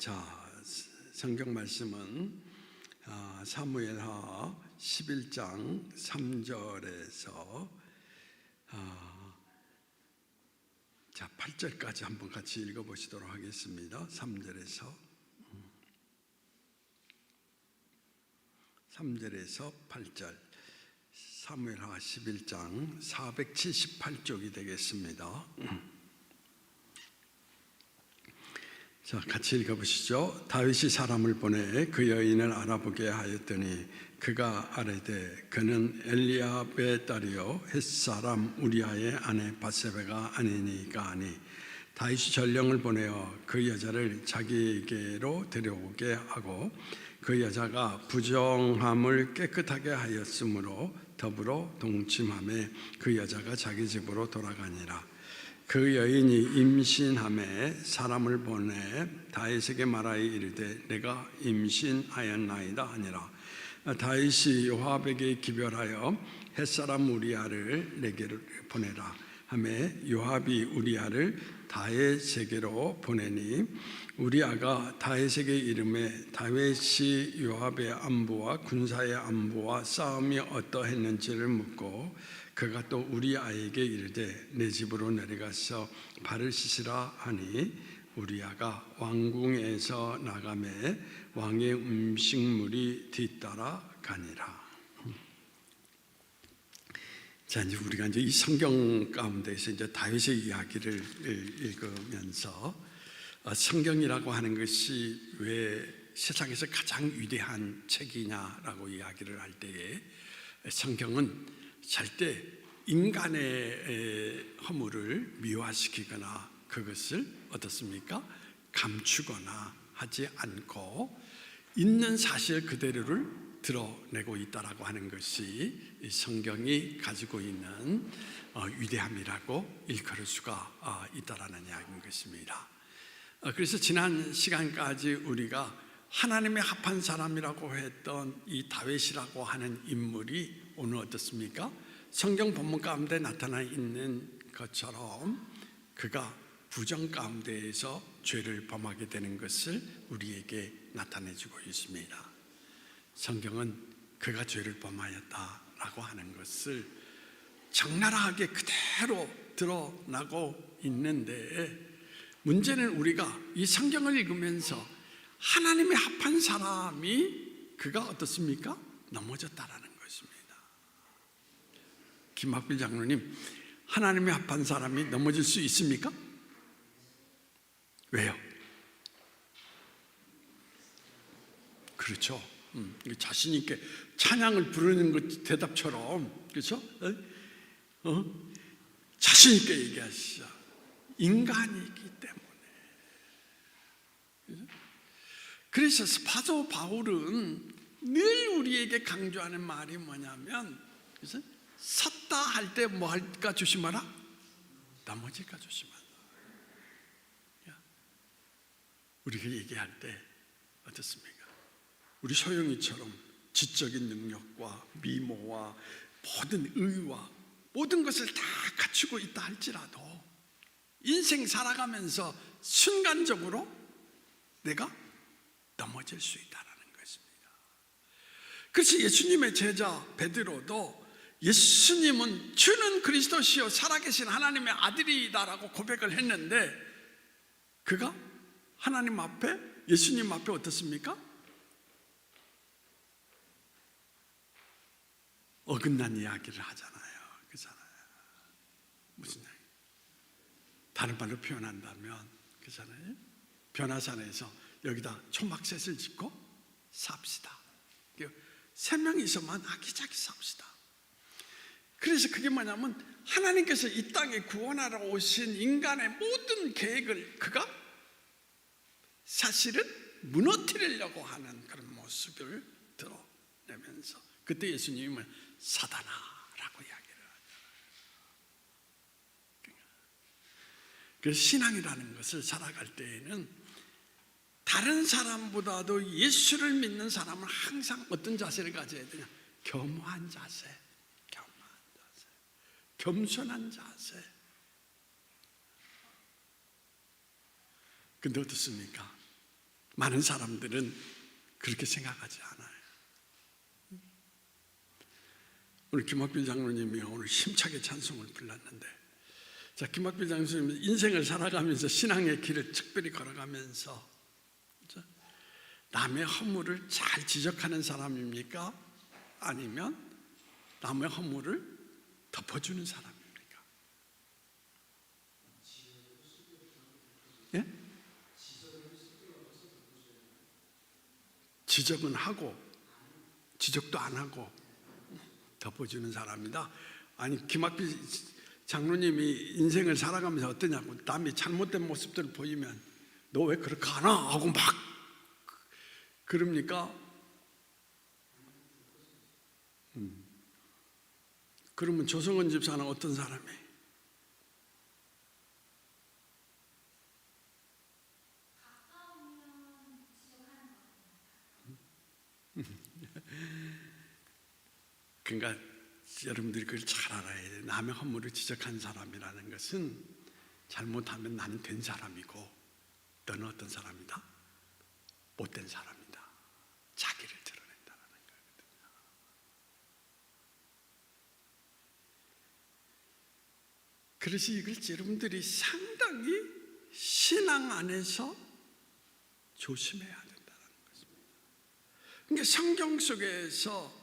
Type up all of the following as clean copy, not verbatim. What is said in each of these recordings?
자, 성경 말씀은 사무엘하 11장 3절에서 8절까지 한번 같이 읽어보시도록 하겠습니다. 3절에서 8절, 사무엘하 11장 478쪽이 되겠습니다. 자, 같이 읽어보시죠. 다윗이 사람을 보내 그 여인을 알아보게 하였더니 그가 아뢰되 그는 엘리압의 딸이요 햇사람 우리아의 아내 바세바가 아니니까 하니, 다윗이 전령을 보내어 그 여자를 자기에게로 데려오게 하고 그 여자가 부정함을 깨끗하게 하였으므로 더불어 동침하며 그 여자가 자기 집으로 돌아가니라. 그 여인이 임신함에 사람을 보내 다윗에게 말하여 이르되 내가 임신하였나이다 하니라. 다윗이 요압에게 기별하여 햇사람 우리아를 내게로 보내라 하며 요압이 우리아를 다윗에게로 보내니, 우리아가 다윗에게 이르매 다윗이 요압의 안부와 군사의 안부와 싸움이 어떠했는지를 묻고, 그가 또 우리아에게 이르되 내 집으로 내려가서 발을 씻으라 하니, 우리아가 왕궁에서 나가매 왕의 음식물이 뒤따라 가니라. 자, 이제 우리가 이 성경 가운데서 이제 다윗의 이야기를 읽으면서 성경이라고 하는 것이 왜 세상에서 가장 위대한 책이냐라고 이야기를 할 때에, 성경은 절대 인간의 허물을 미화시키거나 그것을 어떻습니까? 감추거나 하지 않고 있는 사실 그대로를 드러내고 있다라고 하는 것이 이 성경이 가지고 있는 위대함이라고 일컬을 수가 있다라는 이야기인 것입니다. 그래서 지난 시간까지 우리가 하나님의 합한 사람이라고 했던 이 다윗이라고 하는 인물이 오늘 어떻습니까? 성경 본문 가운데 나타나 있는 것처럼 그가 부정 가운데에서 죄를 범하게 되는 것을 우리에게 나타내주고 있습니다. 성경은 그가 죄를 범하였다라고 하는 것을 적나라하게 그대로 드러나고 있는데, 문제는 우리가 이 성경을 읽으면서 하나님의 합한 사람이 그가 어떻습니까? 넘어졌다라는 것입니다. 김학필 장로님, 하나님의 합한 사람이 넘어질 수 있습니까? 왜요? 그렇죠. 자신 있게 찬양을 부르는 것 대답처럼, 그렇죠? 자신 있게 얘기하시죠. 인간이기 때문에. 그래서 사도 바울은 늘 우리에게 강조하는 말이 뭐냐면, 그래서 섰다 할 때 뭐 할까 조심하라? 넘어질까 조심하라. 우리가 얘기할 때 어떻습니까? 우리 소영이처럼 지적인 능력과 미모와 모든 의와 모든 것을 다 갖추고 있다 할지라도 인생 살아가면서 순간적으로 내가 넘어질 수 있다는 것입니다. 그래서 예수님의 제자 베드로도 예수님은 주는 그리스도시요 살아계신 하나님의 아들이다라고 고백을 했는데, 그가 하나님 앞에, 예수님 앞에 어떻습니까? 어긋난 이야기를 하잖아요. 그렇잖아요. 무슨 이야기? 다른 말로 표현한다면, 그렇잖아요. 변화산에서 여기다 초막셋을 짓고 삽시다. 3명이서만 아기자기 삽시다. 그래서 그게 뭐냐면, 하나님께서 이 땅에 구원하러 오신 인간의 모든 계획을 그가 사실은 무너뜨리려고 하는 그런 모습을 드러내면서, 그때 예수님은 사단아라고 이야기를 하잖아요. 그래서 신앙이라는 것을 살아갈 때에는 다른 사람보다도 예수를 믿는 사람은 항상 어떤 자세를 가져야 되냐? 겸허한 자세, 겸손한 자세. 근데 어떻습니까? 많은 사람들은 그렇게 생각하지 않아요. 오늘 김학필 장로님이 오늘 힘차게 찬송을 불렀는데, 자, 김학필 장로님은 인생을 살아가면서 신앙의 길을 특별히 걸어가면서 남의 허물을 잘 지적하는 사람입니까? 아니면 남의 허물을 덮어주는 사람입니까? 예? 지적은 하고 지적도 안 하고 덮어주는 사람이다. 아니, 김학필 장로님이 인생을 살아가면서 어떠냐고, 남이 잘못된 모습들을 보이면 너 왜 그렇게 하나? 하고 막 그럽니까? 그러면 조성원 집사는 어떤 사람이? 그러니까 여러분들이 그걸 잘 알아야 돼요. 남의 허물을 지적한 사람이라는 것은 잘못하면 나는 된 사람이고 너는 어떤 사람이다? 못된 사람이다. 자기를 드러낸다는 거거든요. 그래서 이걸 여러분들이 상당히 신앙 안에서 조심해야 된다는 것입니다. 그러니까 성경 속에서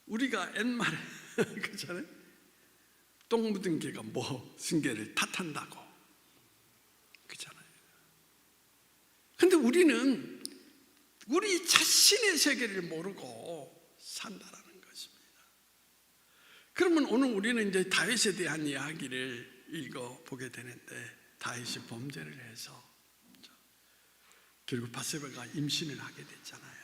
우리가 옛말에 그렇잖아요. 똥 묻은 개가 무슨 개를 탓한다고 그렇잖아요. 근데 우리는 우리 자신의 세계를 모르고 산다라는 것입니다. 그러면 오늘 우리는 이제 다윗에 대한 이야기를 읽어보게 되는데, 다윗이 범죄를 해서 결국 바세바가 임신을 하게 됐잖아요.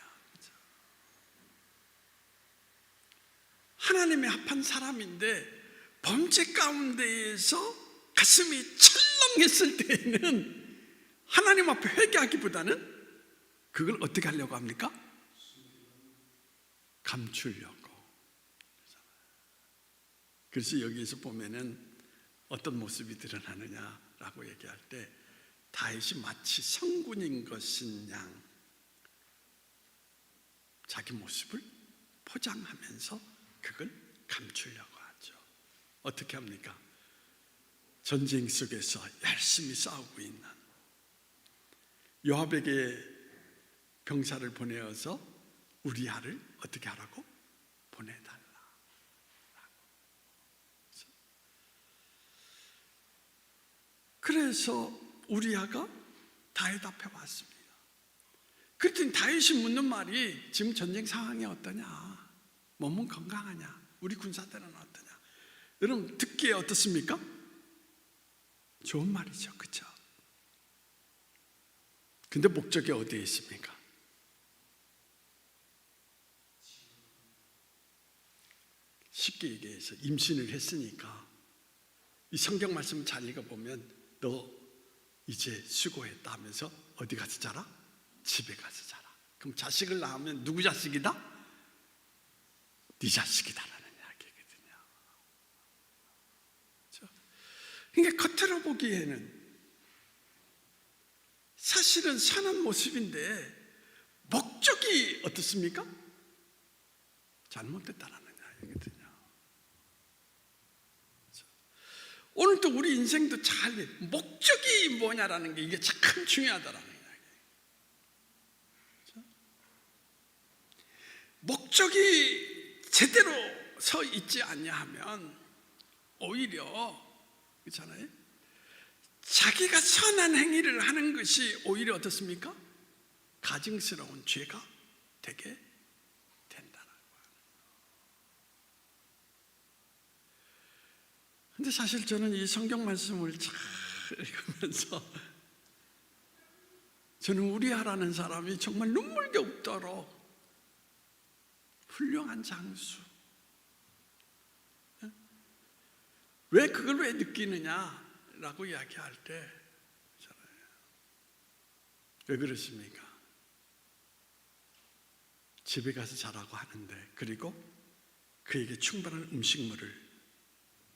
하나님의 합한 사람인데 범죄 가운데에서 가슴이 철렁했을 때에는 하나님 앞에 회개하기보다는 그걸 어떻게 하려고 합니까? 감추려고. 그래서 여기에서 보면은 어떤 모습이 드러나느냐라고 얘기할 때, 다윗이 마치 성군인 것인 양 자기 모습을 포장하면서 그걸 감추려고 하죠. 어떻게 합니까? 전쟁 속에서 열심히 싸우고 있는 요압에게 병사를 보내어서 우리아를 어떻게 하라고? 보내달라. 그래서 우리아가 다윗 앞에 왔습니다. 그랬더니 다윗이 묻는 말이, 지금 전쟁 상황이 어떠냐? 몸은 건강하냐? 우리 군사들은 어떠냐? 여러분 듣기에 어떻습니까? 좋은 말이죠, 그렇죠? 근데 목적이 어디에 있습니까? 쉽게 얘기해서 임신을 했으니까 이 성경 말씀을 잘 읽어보면 너 이제 수고했다 하면서 어디 가서 자라? 집에 가서 자라. 그럼 자식을 낳으면 누구 자식이다? 네 자식이다라는 이야기거든요. 그러니까 겉으로 보기에는 사실은 선한 모습인데 목적이 어떻습니까? 잘못됐다라는 이야기거든요. 오늘도 우리 인생도 잘 목적이 뭐냐라는 게 이게 참 중요하다라는 이야기. 목적이 제대로 서 있지 않냐하면 오히려 그렇잖아요. 자기가 선한 행위를 하는 것이 오히려 어떻습니까? 가증스러운 죄가 되게 된다라고 하는. 근데 사실 저는 이 성경 말씀을 잘 읽으면서 저는 우리아라는 사람이 정말 눈물겹도록 훌륭한 장수. 왜 그걸 왜 느끼느냐라고 이야기할 때 왜 그렇습니까? 집에 가서 자라고 하는데, 그리고 그에게 충분한 음식물을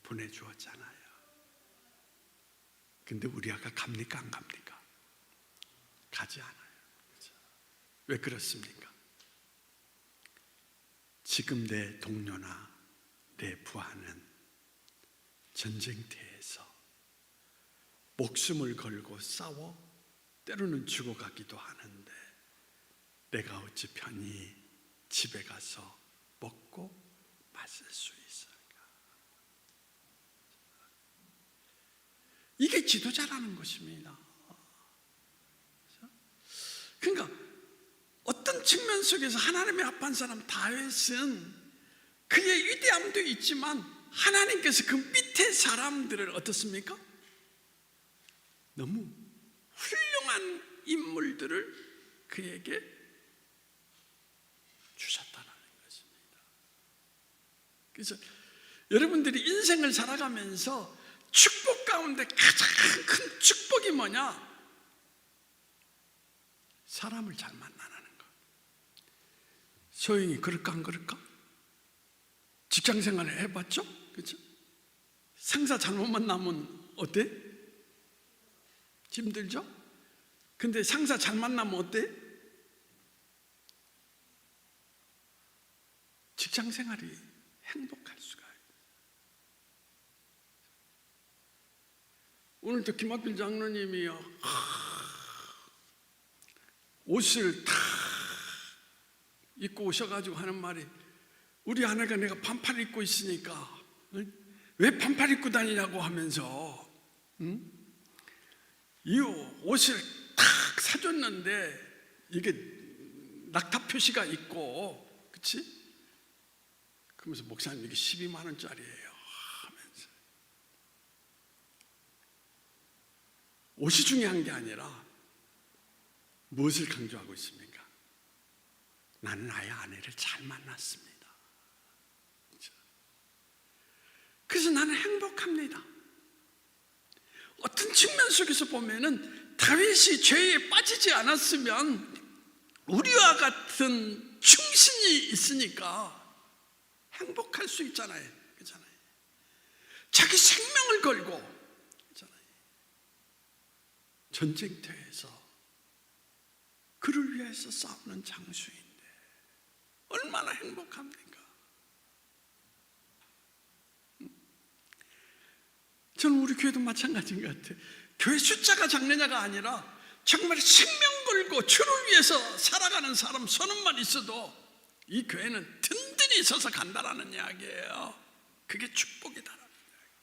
보내주었잖아요. 근데 우리아가 갑니까 안 갑니까? 가지 않아요. 왜 그렇습니까? 지금 내 동료나 내 부하는 전쟁터에서 목숨을 걸고 싸워 때로는 죽어가기도 하는데 내가 어찌 편히 집에 가서 먹고 마실 수 있을까? 이게 지도자라는 것입니다. 그러니까 어떤 측면 속에서 하나님의 합한 사람 다윗은 그의 위대함도 있지만 하나님께서 그 밑에 사람들을 어떻습니까? 너무 훌륭한 인물들을 그에게 주셨다는 것입니다. 그래서 여러분들이 인생을 살아가면서 축복 가운데 가장 큰 축복이 뭐냐? 사람을 잘 만나는 것. 소영이 그럴까 안 그럴까? 직장 생활을 해봤죠? 그렇죠? 상사 잘못 만나면 어때? 힘들죠? 근데 상사 잘 만나면 어때? 직장 생활이 행복할 수가 있어요. 오늘도 김학필 장로님이요, 옷을 다 입고 오셔가지고 하는 말이, 우리 아내가 내가 반팔 입고 있으니까 왜 반팔 입고 다니냐고 하면서 이 옷을 탁 사줬는데 이게 낙타 표시가 있고, 그치? 그러면서 목사님 이게 12만 원짜리예요 하면서. 옷이 중요한 게 아니라 무엇을 강조하고 있습니까? 나는 나의 아내를 잘 만났습니다. 그렇죠? 그래서 나는 행복합니다. 어떤 측면 속에서 보면은 다윗이 죄에 빠지지 않았으면 우리와 같은 충신이 있으니까 행복할 수 있잖아요. 그렇잖아요. 자기 생명을 걸고, 그렇잖아요. 전쟁터에서 그를 위해서 싸우는 장수인데 얼마나 행복합니까? 저는 우리 교회도 마찬가지인 것 같아요. 교회 숫자가 작느냐가 아니라 정말 생명 걸고 주를 위해서 살아가는 사람 서너만 있어도 이 교회는 든든히 서서 간다라는 이야기예요. 그게 축복이다라는 이야기.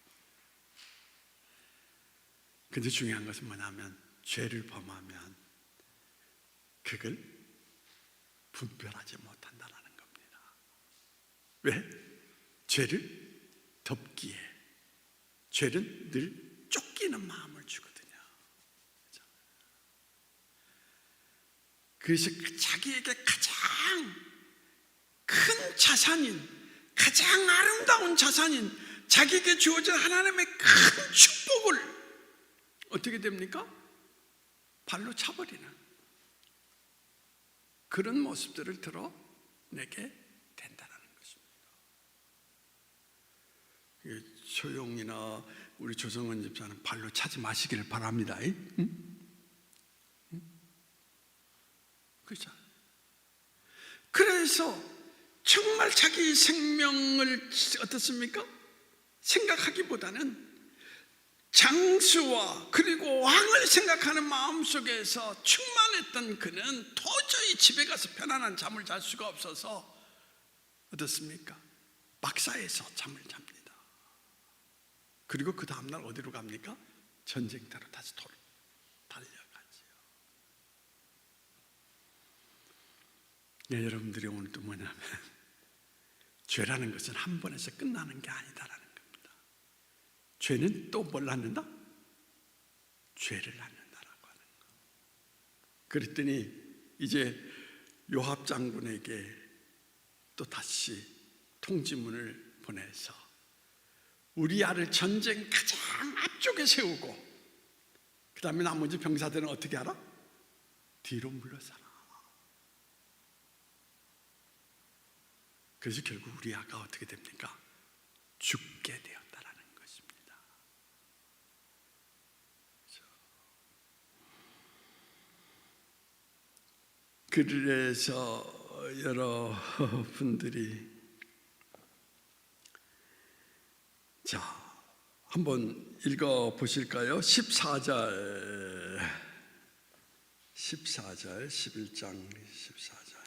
근데 중요한 것은 뭐냐면 죄를 범하면 그걸 분별하지 못한다라는 겁니다. 왜? 죄를 덮기에 죄는 늘 쫓기는 마음을 주거든요. 그래서 자기에게 가장 큰 자산인, 가장 아름다운 자산인 자기에게 주어진 하나님의 큰 축복을 어떻게 됩니까? 발로 차버리는 그런 모습들을 드러내게 된다는 것입니다. 소용이나 우리 조성원 집사는 발로 차지 마시기를 바랍니다. 그렇죠? 그래서 정말 자기 생명을 어떻습니까? 생각하기보다는 장수와 그리고 왕을 생각하는 마음속에서 충만했던 그는 도저히 집에 가서 편안한 잠을 잘 수가 없어서 어떻습니까? 막사에서 잠을 잡니다. 그리고 그 다음날 어디로 갑니까? 전쟁터로 다시 달려가지요. 네, 여러분들이 오늘 또 뭐냐면 죄라는 것은 한 번에서 끝나는 게 아니다라는 겁니다. 죄는 또 뭘 낳는다? 죄를 낳는다라고 하는 거. 그랬더니 이제 요압 장군에게 또 다시 통지문을 보내서 우리아를 전쟁 가장 앞쪽에 세우고 그 다음에 나머지 병사들은 어떻게 하라? 뒤로 물러서라. 그래서 결국 우리아가 어떻게 됩니까? 죽게 되었다라는 것입니다. 그래서 여러분들이 자 한번 읽어 보실까요? 14절 11장 14절.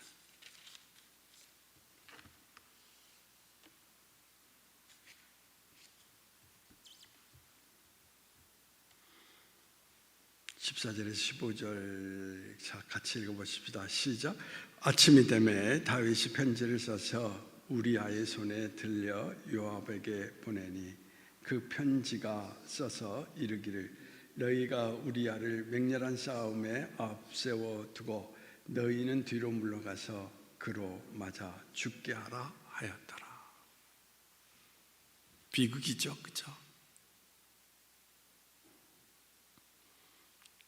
(14절에서 15절) 자, 같이 읽어보십시다. 시작. 아침이 되매 다윗이 편지를 써서 우리아의 손에 들려 요압에게 보내니 그 편지가 써서 이르기를 너희가 우리아를 맹렬한 싸움에 앞세워 두고 너희는 뒤로 물러가서 그로 맞아 죽게 하라 하였더라. 비극이죠, 그렇죠?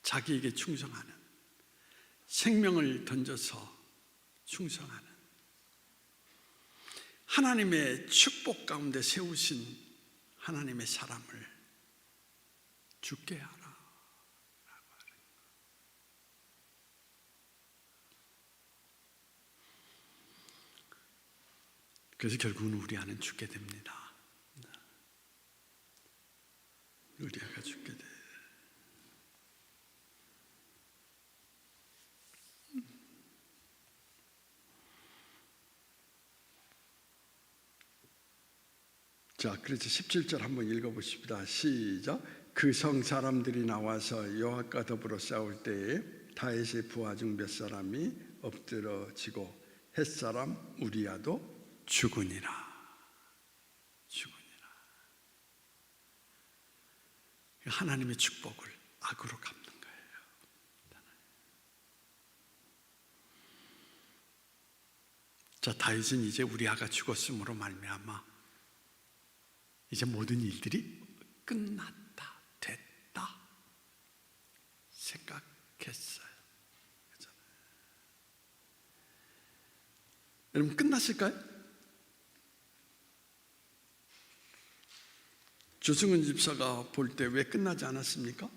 자기에게 충성하는, 생명을 던져서 충성하는, 하나님의 축복 가운데 세우신 하나님의 사람을 죽게 하라. 그래서 결국은 우리아는 죽게 됩니다. 우리아가 죽게 돼. 자, 그래서 17절 한번 읽어보십시다. 시작. 그 성 사람들이 나와서 요압과 더불어 싸울 때에 다윗의 부하 중 몇 사람이 엎드러지고 햇사람 우리아도 죽으니라. 죽으니라. 하나님의 축복을 악으로 갚는 거예요. 자, 다윗은 이제 우리아가 죽었으므로 말미암아 이제 모든 일들이 끝났다, 됐다 생각했어요. 그렇잖아요. 여러분 끝났을까요? 조승은 집사가 볼 때 왜 끝나지 않았습니까?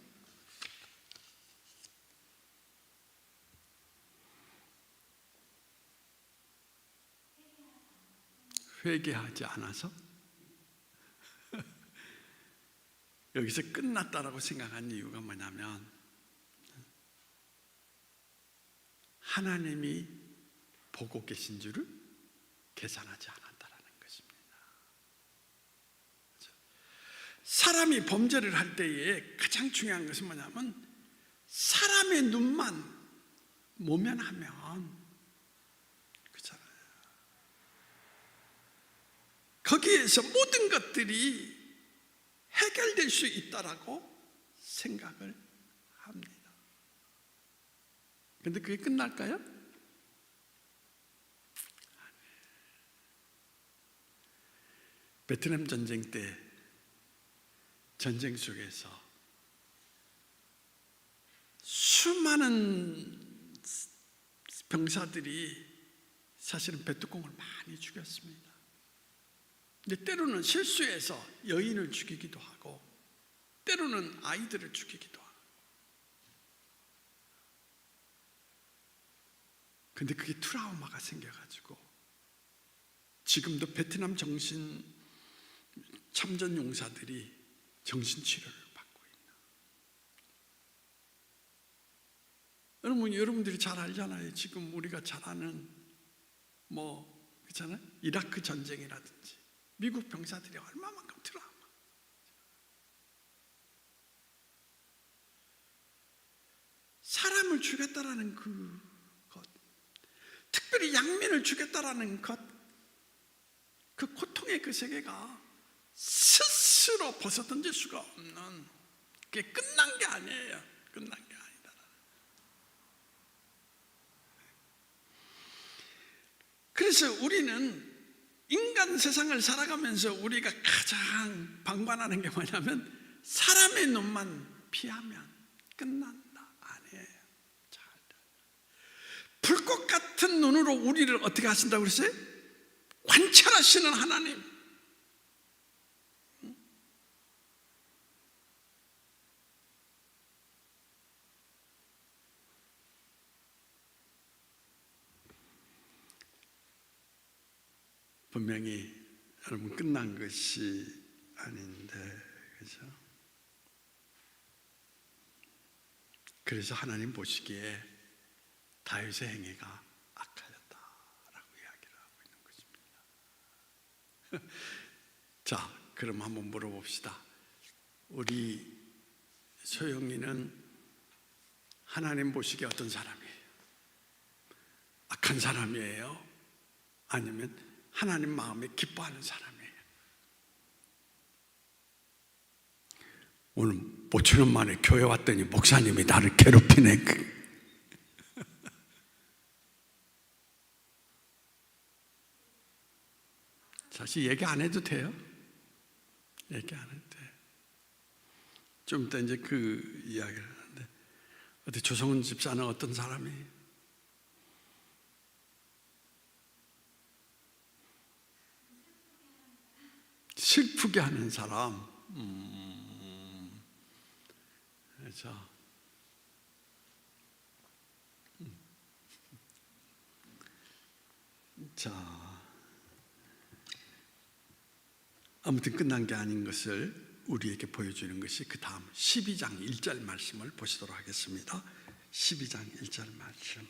회개하지 않아서? 여기서 끝났다라고 생각한 이유가 뭐냐면 하나님이 보고 계신 줄을 계산하지 않았다라는 것입니다. 사람이 범죄를 할 때에 가장 중요한 것은 뭐냐면 사람의 눈만 모면하면 그렇잖아요. 거기에서 모든 것들이 해결될 수 있다라고 생각을 합니다. 그런데 그게 끝날까요? 베트남 전쟁 때 전쟁 속에서 수많은 병사들이 사실은 베트콩을 많이 죽였습니다. 근데 때로는 실수해서 여인을 죽이기도 하고 때로는 아이들을 죽이기도 하고. 근데 그게 트라우마가 생겨가지고 지금도 베트남 정신 참전 용사들이 정신치료를 받고 있나. 여러분들이 잘 알잖아요. 지금 우리가 잘 아는 그렇잖아요. 이라크 전쟁이라든지 미국 병사들이 얼마만큼 트라우마. 사람을 죽였다라는 것, 특별히 양민을 죽였다라는 것, 그 고통의 그 세계가 스스로 벗어던질 수가 없는, 그게 끝난 게 아니에요. 끝난 게 아니다. 그래서 우리는 인간 세상을 살아가면서 우리가 가장 방관하는 게 뭐냐면 사람의 눈만 피하면 끝난다. 아니에요. 불꽃 같은 눈으로 우리를 어떻게 하신다고 그랬어요? 관찰하시는 하나님. 분명히 여러분 끝난 것이 아닌데, 그죠? 그래서 하나님 보시기에 다윗의 행위가 악하였다라고 이야기를 하고 있는 것입니다. 자, 그럼 한번 물어봅시다. 우리 소영이는 하나님 보시기에 어떤 사람이에요? 악한 사람이에요? 아니면 하나님 마음에 기뻐하는 사람이에요? 오늘 모천 원 만에 교회 왔더니 목사님이 나를 괴롭히네. 사실 얘기 안 해도 돼요. 얘기 안 해도 돼요. 좀 이따 이제 그 이야기를 하는데, 어디 조성은 집사는 어떤 사람이에요? 슬프게 하는 사람. 그렇죠. 자, 아무튼 끝난 게 아닌 것을 우리에게 보여주는 것이 그 다음 12장 1절 말씀을 보시도록 하겠습니다. 12장 1절 말씀.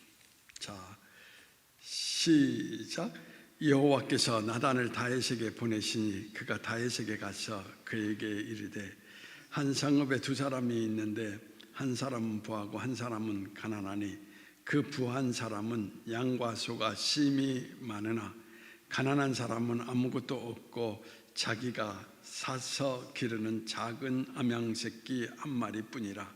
자, 시작. 여호와께서 나단을 다윗에게 보내시니 그가 다윗에게 가서 그에게 이르되, 한 성읍에 두 사람이 있는데 한 사람은 부하고 한 사람은 가난하니 그 부한 사람은 양과 소가 심히 많으나 가난한 사람은 아무것도 없고 자기가 사서 기르는 작은 암양새끼 한 마리뿐이라.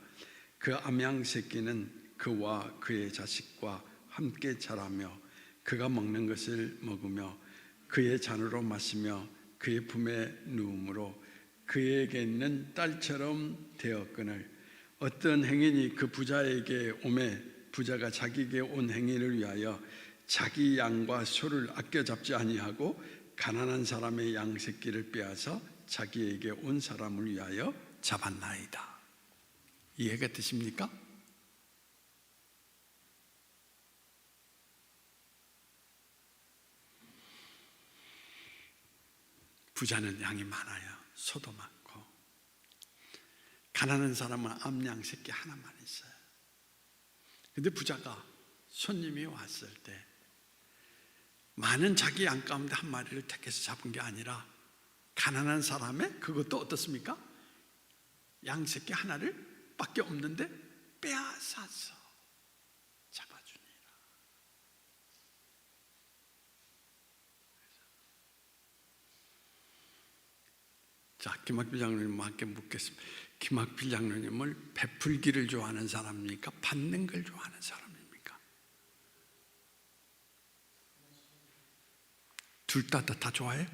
그 암양새끼는 그와 그의 자식과 함께 자라며 그가 먹는 것을 먹으며 그의 잔으로 마시며 그의 품에 누움으로 그에게 있는 딸처럼 되었거늘. 어떤 행인이 그 부자에게 오매 부자가 자기에게 온 행인을 위하여 자기 양과 소를 아껴 잡지 아니하고 가난한 사람의 양 새끼를 빼앗아 자기에게 온 사람을 위하여 잡았나이다. 이해가 되십니까? 부자는 양이 많아요. 소도 많고. 가난한 사람은 암양 새끼 하나만 있어요. 근데 부자가 손님이 왔을 때 많은 자기 양 가운데 한 마리를 택해서 잡은 게 아니라 가난한 사람의, 그것도 어떻습니까? 양 새끼 하나를 밖에 없는데 빼앗아서 잡아주니라. 자, 김학필 장로님과 함께 묻겠습니다. 김학필 장로님을 베풀기를 좋아하는 사람입니까? 받는 걸 좋아하는 사람입니까? 둘 다 좋아해?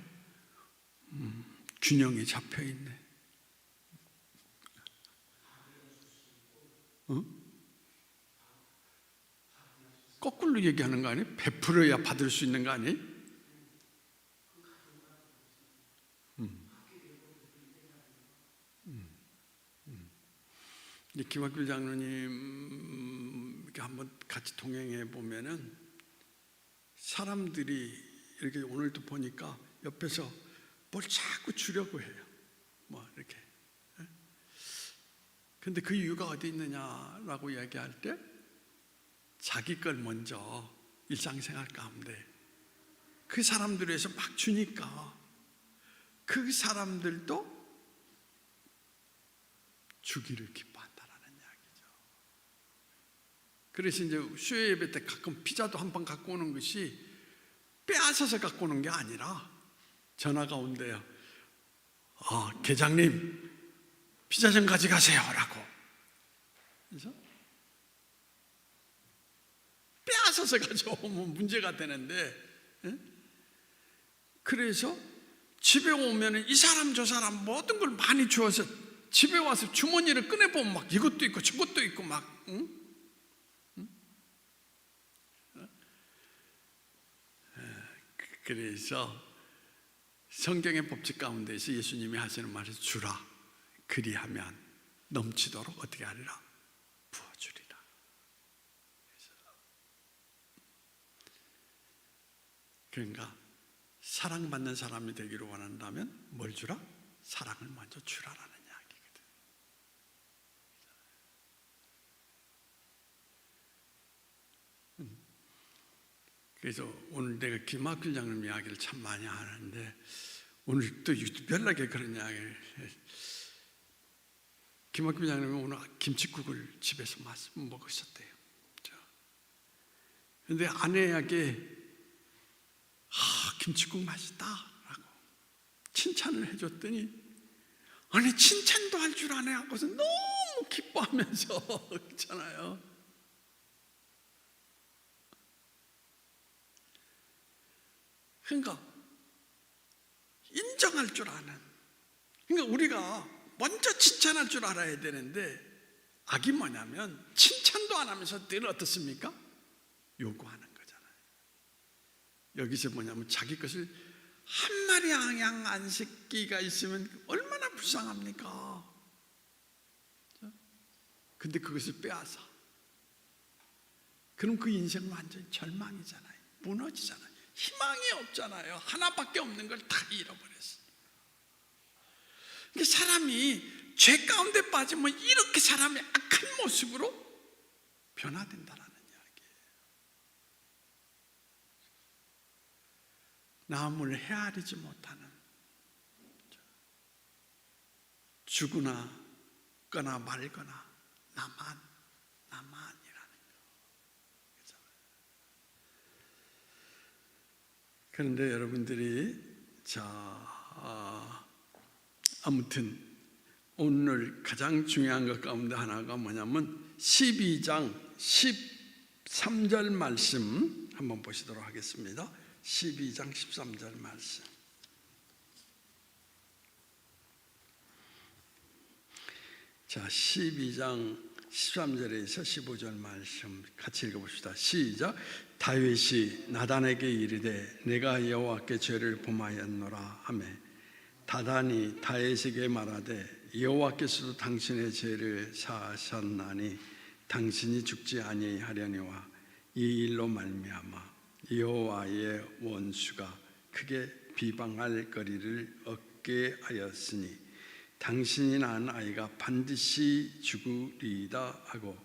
균형이 잡혀있네. 거꾸로 얘기하는 거 아니에요? 베풀어야 받을 수 있는 거 아니에요? 김학필 장로님 이렇게 한번 같이 동행해 보면은 사람들이 이렇게 오늘도 보니까 옆에서 뭘 자꾸 주려고 해요. 뭐 이렇게. 근데 그 이유가 어디 있느냐라고 이야기할 때 자기 걸 먼저 일상생활 가운데 그 사람들에서 막 주니까 그 사람들도 주기를 기뻐한다라는 이야기죠. 그래서 이제 수요 예배 때 가끔 피자도 한 판 갖고 오는 것이 빼앗아서 갖고 오는 게 아니라 전화가 온대요. 계장님 피자 좀 가져가세요 라고. 그래서 빼앗아서 가져오면 문제가 되는데, 그래서 집에 오면 이 사람 저 사람 모든 걸 많이 주어서 집에 와서 주머니를 꺼내보면 막 이것도 있고 저것도 있고 막, 그래서 성경의 법칙 가운데서 예수님이 하시는 말이 주라. 그리하면 넘치도록 어떻게 하리라? 부어주리라. 그러니까 사랑받는 사람이 되기를 원한다면 뭘 주라? 사랑을 먼저 주라라는 이야기거든. 그래서 오늘 내가 김학균 장님 이야기를 참 많이 하는데 오늘 또 유별나게 그런 이야기를 김학균 장님이 오늘 김치국을 집에서 먹으셨대요. 그런데 아내에게 김치국 맛있다라고 칭찬을 해줬더니 아니 칭찬도 할 줄 아네 하고서 너무 기뻐하면서 그렇잖아요. 그러니까 인정할 줄 아는, 그러니까 우리가 먼저 칭찬할 줄 알아야 되는데 악이 뭐냐면 칭찬도 안 하면서 늘 어떻습니까? 요구하는 거잖아요. 여기서 뭐냐면 자기 것을 한 마리 양 안 새끼가 있으면 얼마나 불쌍합니까? 근데 그것을 빼앗아. 그럼 그 인생 완전히 절망이잖아요. 무너지잖아요. 희망이 없잖아요. 하나밖에 없는 걸 다 잃어버렸어요. 그러니까 사람이 죄 가운데 빠지면 이렇게 사람의 악한 모습으로 변화된다라는 이야기예요. 남을 헤아리지 못하는, 죽으나 거나 말거나 나만이라는 거. 그런데 여러분들이 아무튼 오늘 가장 중요한 것 가운데 하나가 뭐냐면 12장 13절 말씀 한번 보시도록 하겠습니다. 12장 13절 말씀. 자, 12장 13절에서 15절 말씀 같이 읽어봅시다. 시작. 다윗이 나단에게 이르되 내가 여호와께 죄를 범하였노라 하매 나단이 다윗에게 말하되 여호와께서도 당신의 죄를 사하셨나니 당신이 죽지 아니하려니와 이 일로 말미암아 여호와의 원수가 크게 비방할 거리를 얻게 하였으니 당신이 낳은 아이가 반드시 죽으리이다 하고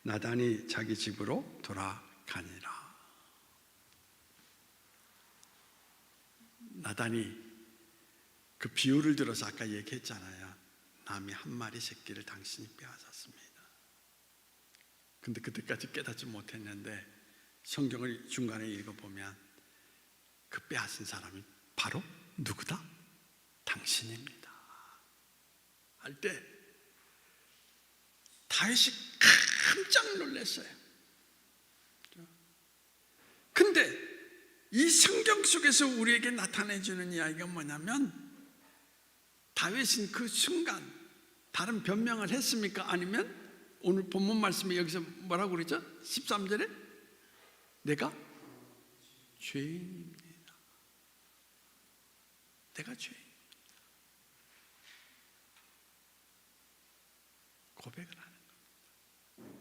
나단이 자기 집으로 돌아가니라. 나단이 그 비유를 들어서 아까 얘기했잖아요. 남이 한 마리 새끼를 당신이 빼앗았습니다. 근데 그때까지 깨닫지 못했는데 성경을 중간에 읽어보면 그 빼앗은 사람이 바로 누구다? 당신입니다 할 때 다윗이 깜짝 놀랐어요. 근데 이 성경 속에서 우리에게 나타내주는 이야기가 뭐냐면 다윗은 그 순간 다른 변명을 했습니까? 아니면 오늘 본문 말씀에 여기서 뭐라고 그러죠? 13절에 내가 죄인입니다. 내가 죄인. 고백을 하는 겁니다.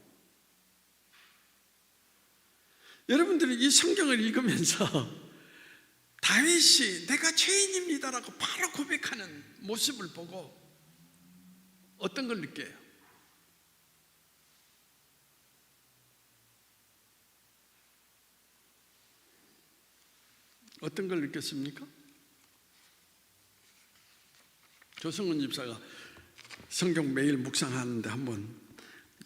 여러분들이 이 성경을 읽으면서 다윗이 내가 죄인입니다라고 바로 고백하는 모습을 보고 어떤 걸 느껴요? 어떤 걸 느꼈습니까? 조성근 집사가 성경 매일 묵상하는데 한번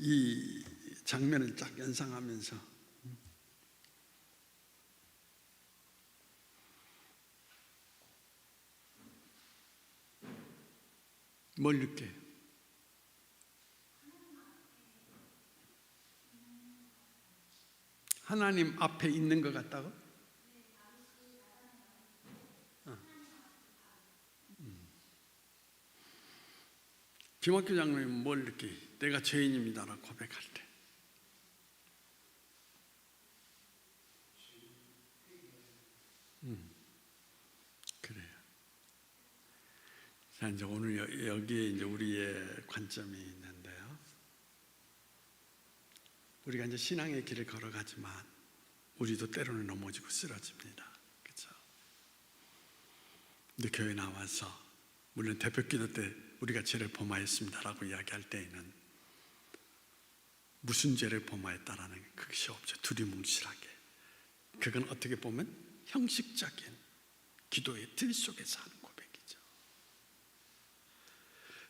이 장면을 쫙 연상하면서 뭘 느껴요? 하나님 앞에 있는 것 같다고? 김학규 장로님은 뭘 느껴요? 내가 죄인입니다라고 고백할 때 그래요. 자, 이제 오늘 여기에 이제 우리의 관점이 있는데요. 우리가 이제 신앙의 길을 걸어가지만 우리도 때로는 넘어지고 쓰러집니다. 그렇죠? 근데 교회 나와서 물론 대표기도 때 우리가 죄를 범하였습니다라고 이야기할 때에는 무슨 죄를 범하였다라는 그것이 없죠. 두리뭉실하게. 그건 어떻게 보면 형식적인 기도의 틀 속에서 하는 고백이죠.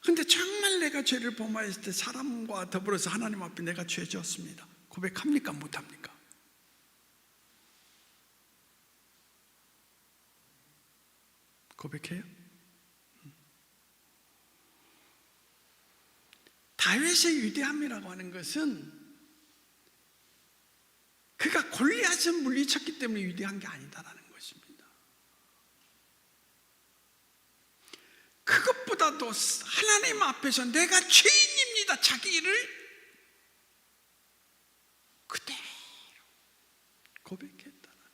그런데 정말 내가 죄를 범하였을 때 사람과 더불어서 하나님 앞에 내가 죄 지었습니다. 고백합니까? 못합니까? 고백해요? 다윗의 위대함이라고 하는 것은 그가 골리앗을 물리쳤기 때문에 위대한 게 아니다라는 것입니다. 그것보다도 하나님 앞에서 내가 죄인입니다 자기를 그대로 고백했다라는.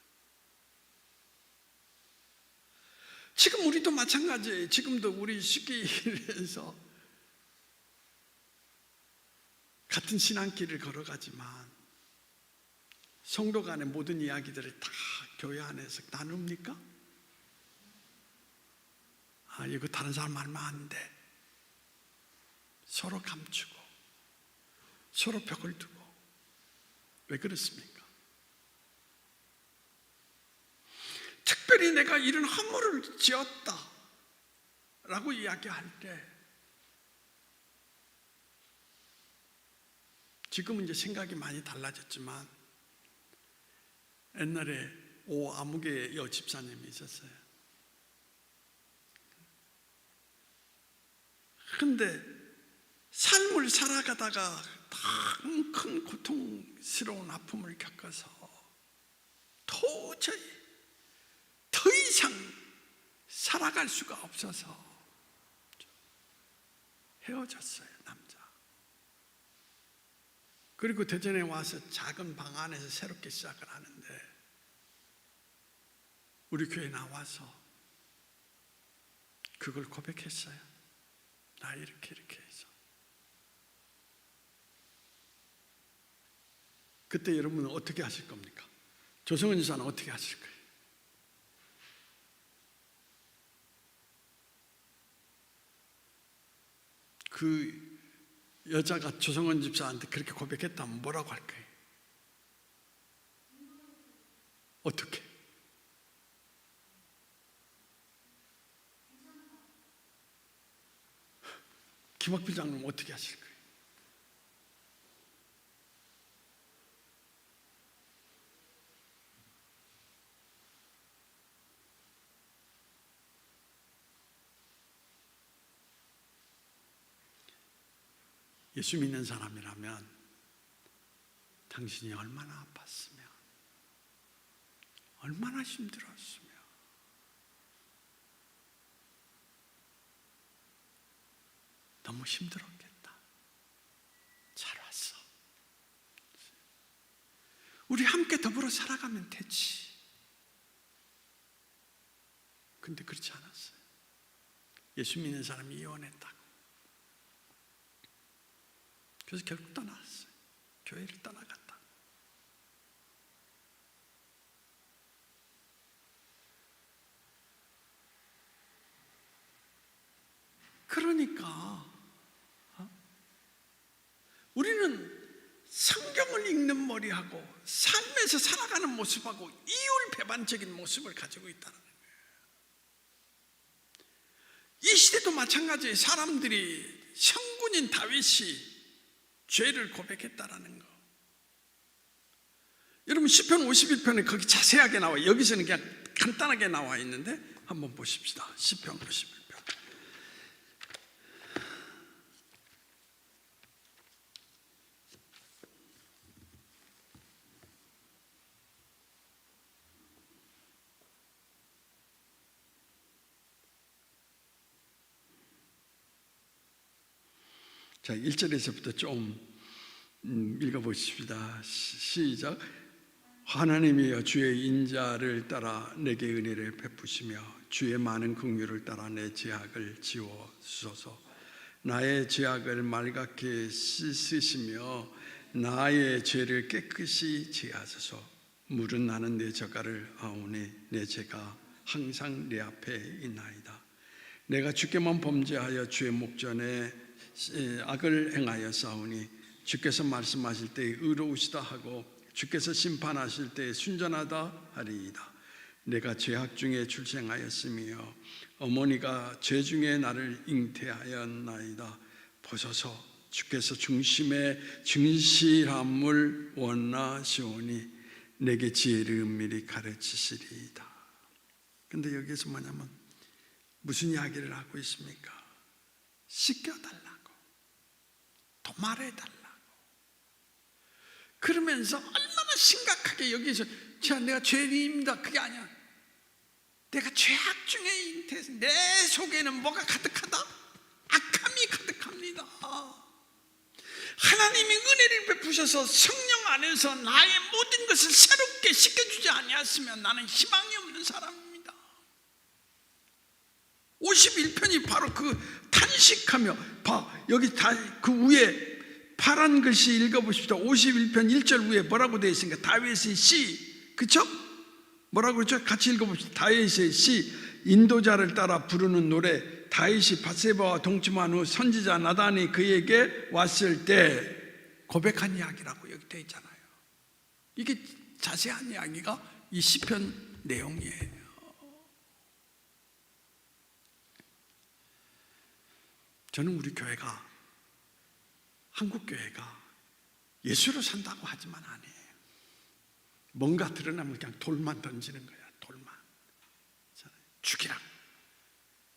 지금 우리도 마찬가지예요. 지금도 우리 쉽게해서 같은 신앙길을 걸어가지만 성도 간의 모든 이야기들을 다 교회 안에서 나눕니까? 아, 이거 다른 사람 알면 안 돼. 서로 감추고 서로 벽을 두고. 왜 그렇습니까? 특별히 내가 이런 허물을 지었다 라고 이야기할 때 지금은 이제 생각이 많이 달라졌지만 옛날에 오아무개 여집사님이 있었어요. 그런데 삶을 살아가다가 너무 큰 고통스러운 아픔을 겪어서 도저히 더 이상 살아갈 수가 없어서 헤어졌어요, 남자. 그리고 대전에 와서 작은 방 안에서 새롭게 시작을 하는데 우리 교회 나와서 그걸 고백했어요. 나 이렇게 해서. 그때 여러분은 어떻게 하실 겁니까? 조성은 지사는 어떻게 하실 거예요? 그 여자가 조성원 집사한테 그렇게 고백했다면 뭐라고 할 거예요? 어떻게? 김학필 장로는 어떻게 하실 거예요? 예수 믿는 사람이라면 당신이 얼마나 아팠으며 얼마나 힘들었으며 너무 힘들었겠다. 잘 왔어. 우리 함께 더불어 살아가면 되지. 근데 그렇지 않았어요. 예수 믿는 사람이 이혼했다고. 그래서 결국 떠났어요. 교회를 떠나갔다. 그러니까 우리는 성경을 읽는 머리하고 삶에서 살아가는 모습하고 이율배반적인 모습을 가지고 있다는 거예요. 이 시대도 마찬가지예요. 사람들이 성군인 다윗이 죄를 고백했다라는 거. 여러분 시편 51편에 거기 자세하게 나와요. 여기서는 그냥 간단하게 나와 있는데 한번 보십시다. 시편 51편. 자, 1절에서부터 좀 읽어보십시다. 시작. 하나님이여 주의 인자를 따라 내게 은혜를 베푸시며 주의 많은 긍휼을 따라 내 죄악을 지워 주소서. 나의 죄악을 맑게 씻으시며 나의 죄를 깨끗이 제하소서. 물은 나는 내 젓갈을 아오니 내 죄가 항상 내 앞에 있나이다. 내가 주께만 범죄하여 주의 목전에 악을 행하여 싸우니 주께서 말씀하실 때 의로우시다 하고 주께서 심판하실 때 순전하다 하리이다. 내가 죄악 중에 출생하였으며 어머니가 죄 중에 나를 잉태하였나이다. 보소서, 주께서 중심에 진실함을 원하시오니 내게 지혜를 은밀히 가르치시리이다. 근데 여기서 뭐냐면 무슨 이야기를 하고 있습니까? 씻겨달라고, 도말해달라고. 그러면서 얼마나 심각하게 여기서 내가 죄인입니다, 그게 아니야. 내가 죄악 중에 잉태해서 내 속에는 뭐가 가득하다? 악함이 가득합니다. 하나님이 은혜를 베푸셔서 성령 안에서 나의 모든 것을 새롭게 씻겨주지 아니하시면 나는 희망이 없는 사람입니다. 51편이 바로 그 탄식하며, 여기 그 위에 파란 글씨 읽어보십시오. 51편 1절 위에 뭐라고 되어 있습니까? 다윗의 시, 그쵸? 뭐라고 그랬죠? 같이 읽어봅시다. 다윗의 시, 인도자를 따라 부르는 노래. 다윗이 밧세바와 동침한 후 선지자 나단이 그에게 왔을 때 고백한 이야기라고 여기 되어 있잖아요. 이게 자세한 이야기가 이 시편 내용이에요. 저는 우리 교회가, 한국 교회가 예수로 산다고 하지만 아니에요. 뭔가 드러나면 그냥 돌만 던지는 거야. 돌만. 죽이라고,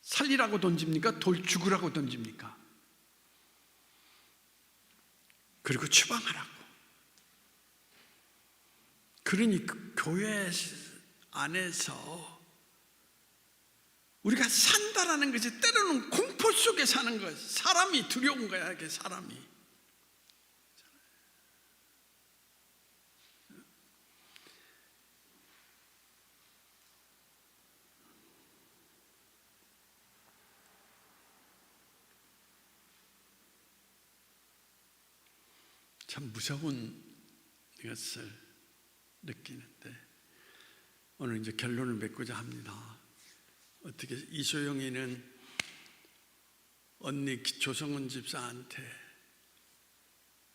살리라고 던집니까? 돌 죽으라고 던집니까? 그리고 추방하라고. 그러니 그 교회 안에서 우리가 산다라는 것이 때로는 공포 속에 사는 거예요. 사람이 두려운 거야, 이게 사람이. 참 무서운 것을 느끼는데 오늘 이제 결론을 맺고자 합니다. 어떻게 이소영이는 언니 조성은 집사한테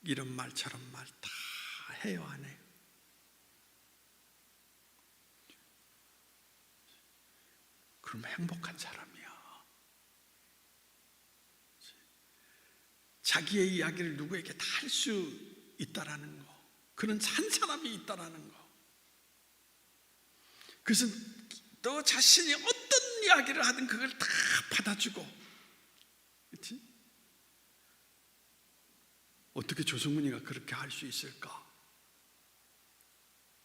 이런 말처럼 말 다 해요, 안 해요? 그럼 행복한 사람이야. 자기의 이야기를 누구에게 다 할 수 있다라는 거, 그런 한 사람이 있다라는 거. 그래서 너 자신이 어떤 이야기를 하든 그걸 다 받아주고, 그렇지? 어떻게 조성문이가 그렇게 할 수 있을까?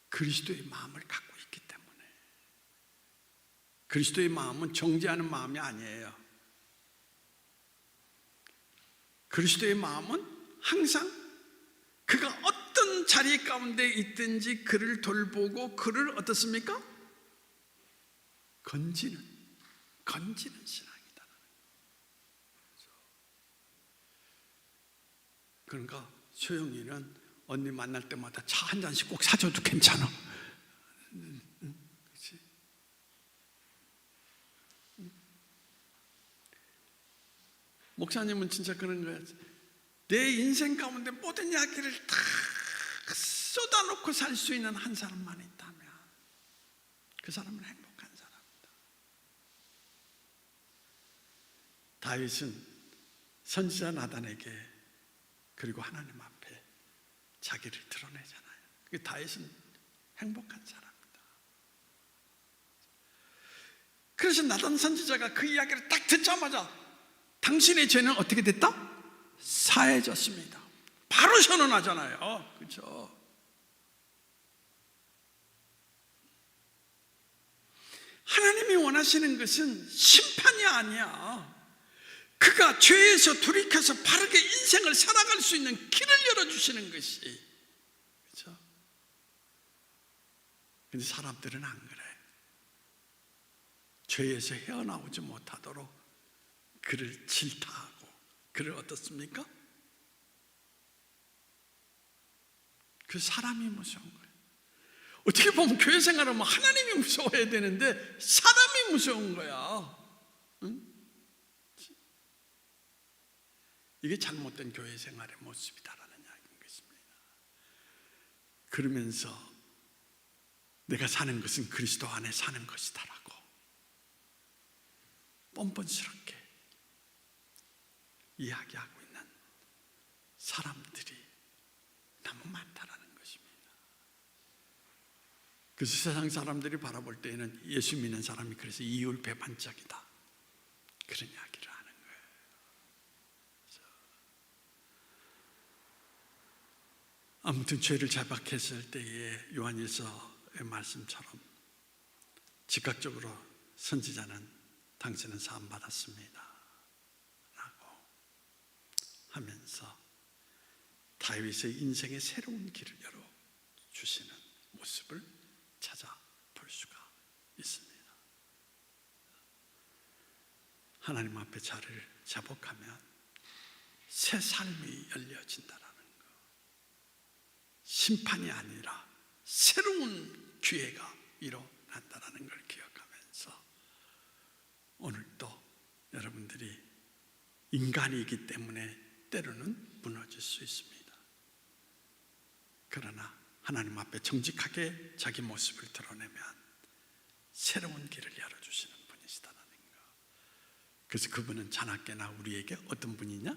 그리스도의 마음을 갖고 있기 때문에. 그리스도의 마음은 정죄하는 마음이 아니에요. 그리스도의 마음은 항상 그가 어떤 자리 가운데 있든지 그를 돌보고 그를 어떻습니까? 건지는 신앙이다. 그러니까 소영이는 언니 만날 때마다 차 한 잔씩 꼭 사줘도 괜찮아. 그렇지? 목사님은 진짜 그런 거야. 내 인생 가운데 모든 이야기를 다 쏟아놓고 살 수 있는 한 사람만 있다면 그 사람은 행복한 사람이다. 다윗은 선지자 나단에게 그리고 하나님 앞에 자기를 드러내잖아요. 그 다윗은 행복한 사람이다. 그래서 나단 선지자가 그 이야기를 딱 듣자마자 당신의 죄는 어떻게 됐다? 사해졌습니다. 바로 선언하잖아요. 그렇죠? 하나님이 원하시는 것은 심판이 아니야. 그가 죄에서 돌이켜서 바르게 인생을 살아갈 수 있는 길을 열어주시는 것이. 그렇죠? 근데 사람들은 안 그래. 죄에서 헤어나오지 못하도록 그를 질타하고 그를 어떻습니까? 그 사람이 무서운 거예요. 어떻게 보면 교회 생활하면 하나님이 무서워야 되는데 사람이 무서운 거야. 응? 이게 잘못된 교회 생활의 모습이다라는 이야기인 것입니다. 그러면서 내가 사는 것은 그리스도 안에 사는 것이다라고 뻔뻔스럽게 이야기하고 있는 사람들이 너무 많다라는 것입니다. 그래서 세상 사람들이 바라볼 때에는 예수 믿는 사람이 그래서 이율배반적이다, 그런 이야기를 하는 거예요. 아무튼 죄를 자박했을 때에 요한일서의 말씀처럼 즉각적으로 선지자는 당신은 사함받았습니다 라고 하면서 다윗의 인생의 새로운 길을 열어주시는 모습을 찾아볼 수가 있습니다. 하나님 앞에 자를 자복하면 새 삶이 열려진다라는 것, 심판이 아니라 새로운 기회가 일어난다라는 걸 기억하면서 오늘도 여러분들이 인간이기 때문에 때로는 무너질 수 있습니다. 그러나 하나님 앞에 정직하게 자기 모습을 드러내면 새로운 길을 열어주시는 분이시다라는 거. 그래서 그분은 자나깨나 우리에게 어떤 분이냐?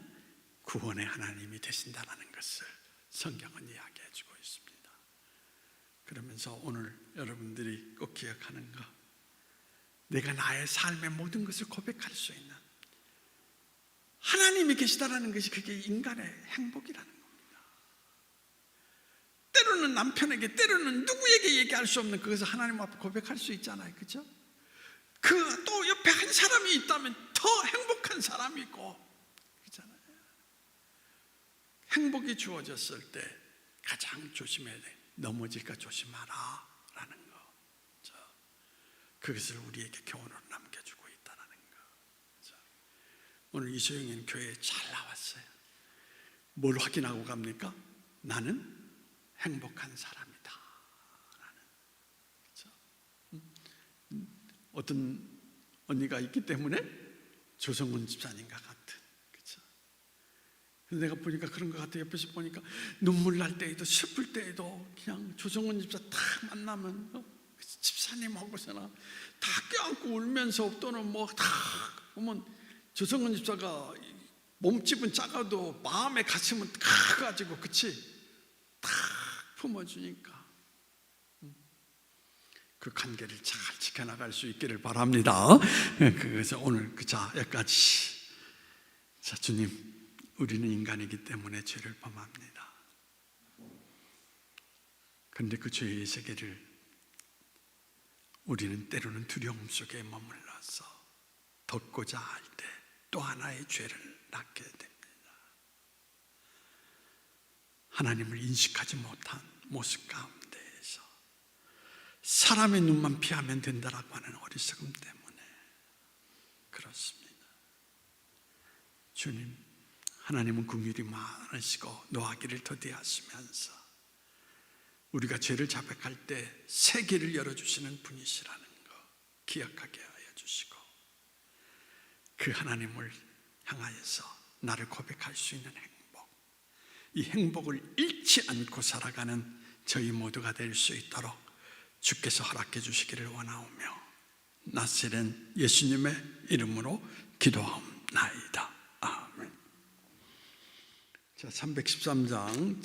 구원의 하나님이 되신다라는 것을 성경은 이야기해주고 있습니다. 그러면서 오늘 여러분들이 꼭 기억하는 것, 내가 나의 삶의 모든 것을 고백할 수 있는 하나님이 계시다라는 것이 그게 인간의 행복이라는 겁니다. 때로는 남편에게, 때로는 누구에게 얘기할 수 없는 그것을 하나님 앞에 고백할 수 있잖아요. 그렇죠? 그 또 옆에 한 사람이 있다면 더 행복한 사람이 있고 그렇잖아요. 행복이 주어졌을 때 가장 조심해야 돼. 넘어질까 조심하라 라는 거. 그것을 우리에게 교훈으로 남겨주고 있다는 거. 오늘 이소영이는 교회에 잘 나왔어요. 뭘 확인하고 갑니까? 나는 행복한 사람이다 라는. 어떤 언니가 있기 때문에 조성훈 집사님과 같은. 그렇죠? 내가 보니까 그런 것 같아. 옆에서 보니까 눈물 날 때에도 슬플 때에도 그냥 조성훈 집사 딱 만나면 집사님하고서나 다 껴안고 울면서 또는 뭐 다 보면 조성훈 집사가 몸집은 작아도 마음의 가슴은 커가지고 그치? 다 품어주니까 그 관계를 잘 지켜나갈 수 있기를 바랍니다. 그래서 오늘 여기까지. 자, 주님, 우리는 인간이기 때문에 죄를 범합니다. 그런데 그 죄의 세계를 우리는 때로는 두려움 속에 머물러서 덮고자 할 때 또 하나의 죄를 낳게 됩니다. 하나님을 인식하지 못한 모습 가운데에서 사람의 눈만 피하면 된다라고 하는 어리석음 때문에 그렇습니다. 주님, 하나님은 긍휼이 많으시고 노하기를 더디하시면서 우리가 죄를 자백할 때 새 길을 열어주시는 분이시라는 거 기억하게 하여 주시고, 그 하나님을 향하여서 나를 고백할 수 있는 행복, 이 행복을 잃지 않고 살아가는 저희 모두가 될 수 있도록 주께서 허락해 주시기를 원하오며 나사렛 예수님의 이름으로 기도하옵나이다. 아멘. 자, 313장